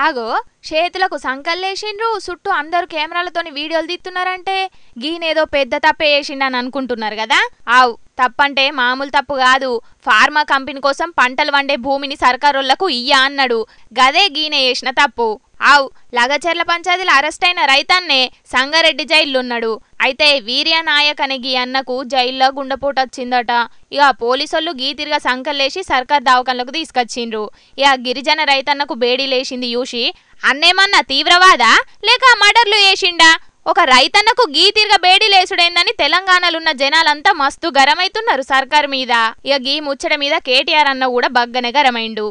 ఆగో చేతులకు సంకల్లేసిండ్రు చుట్టూ అందరూ కెమెరాలతోని వీడియోలు తీస్తున్నారంటే గీనేదో పెద్ద తప్పే చేసిండని అనుకుంటున్నారు కదా. ఆవ్ తప్పంటే మామూలు తప్పు కాదు. ఫార్మా కంపెనీ కోసం పంటలు వండే భూమిని సర్కారోళ్లకు ఇయ్య అన్నాడు. గదే గీనే చేసిన తప్పు. ఆవ్ లగచెర్ల పంచాయతీలో అరెస్ట్ అయిన రైతన్నే సంగారెడ్డి జైలున్నాడు. అయితే వీర్య నాయక్ అనే గీ అన్నకు జైల్లో గుండెపోటు వచ్చిందట. ఇక పోలీసులు గీతిరిగా సంకల్లేసి సర్కార్ దవాఖానలకు తీసుకొచ్చిండ్రు. ఇక గిరిజన రైతన్నకు బేడీ లేచింది చూసి అన్నేమన్నా తీవ్రవాదా లేక మర్డర్లు చేసిండా? ఒక రైతన్నకు గీతిరిగా బేడీ లేసుడైందని తెలంగాణలున్న జనాలంతా మస్తు గరమైతున్నారు సర్కార్ మీద. ఇక గీ ముచ్చట మీద కేటీఆర్ అన్న కూడా బగ్గనే గరమైండు.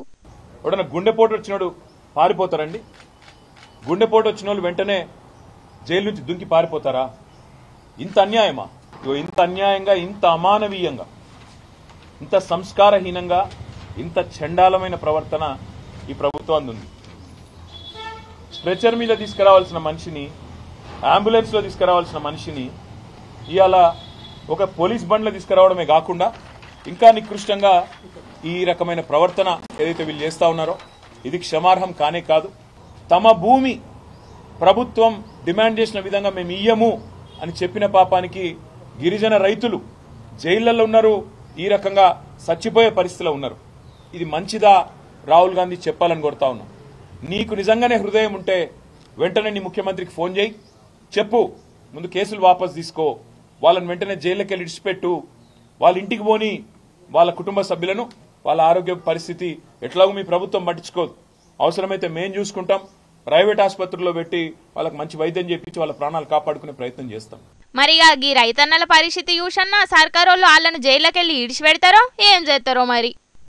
గుండెపోటు వచ్చినోడు పారిపోతారండి? గుండెపోటు వచ్చిన వాళ్ళు వెంటనే జైలు నుంచి దుంకి పారిపోతారా? ఇంత అన్యాయమా? ఇంత అన్యాయంగా, ఇంత అమానవీయంగా, ఇంత సంస్కారహీనంగా, ఇంత చండాలమైన ప్రవర్తన ఈ ప్రభుత్వం ఉంది. స్ట్రెచర్ మీద తీసుకురావాల్సిన మనిషిని, అంబులెన్స్ లో తీసుకురావాల్సిన మనిషిని ఇవాళ ఒక పోలీస్ బండ్లో తీసుకురావడమే కాకుండా ఇంకా నికృష్టంగా ఈ రకమైన ప్రవర్తన ఏదైతే వీళ్ళు చేస్తా ఉన్నారో ఇది క్షమార్హం కానే కాదు. తమ భూమి ప్రభుత్వం డిమాండ్ చేసిన విధంగా మేము ఇయ్యము అని చెప్పిన పాపానికి గిరిజన రైతులు జైళ్లలో ఉన్నారు, ఈ రకంగా చచ్చిపోయే పరిస్థితిలో ఉన్నారు. ఇది మంచిదా? రాహుల్ గాంధీ చెప్పాలని కోరుతా ఉన్నాం. నీకు నిజంగానే హృదయం ఉంటే వెంటనే నీ ముఖ్యమంత్రికి ఫోన్ చేయి, చెప్పు, ముందు కేసులు వాపసు తీసుకో, వాళ్ళని వెంటనే జైల్లోకి వెళ్ళి ఇడిచిపెట్టు, వాళ్ళ ఇంటికి పోని వాళ్ళ కుటుంబ సభ్యులను, వాళ్ళ ఆరోగ్య పరిస్థితి ఎట్లాగో మీ ప్రభుత్వం పట్టించుకోదు, అవసరమైతే మేం చూసుకుంటాం, ప్రైవేట్ ఆసుపత్రుల్లో పెట్టి వాళ్ళకి మంచి వైద్యం చేపించి వాళ్ళ ప్రాణాలు కాపాడుకునే ప్రయత్నం చేస్తాం. మరిగా ఈ రైతన్నల పరిస్థితి చూసన్నా సర్కారోళ్ళు వాళ్ళను జైల్లోకి వెళ్ళి ఇడిచిపెడతారో ఏం చేస్తారో మరి.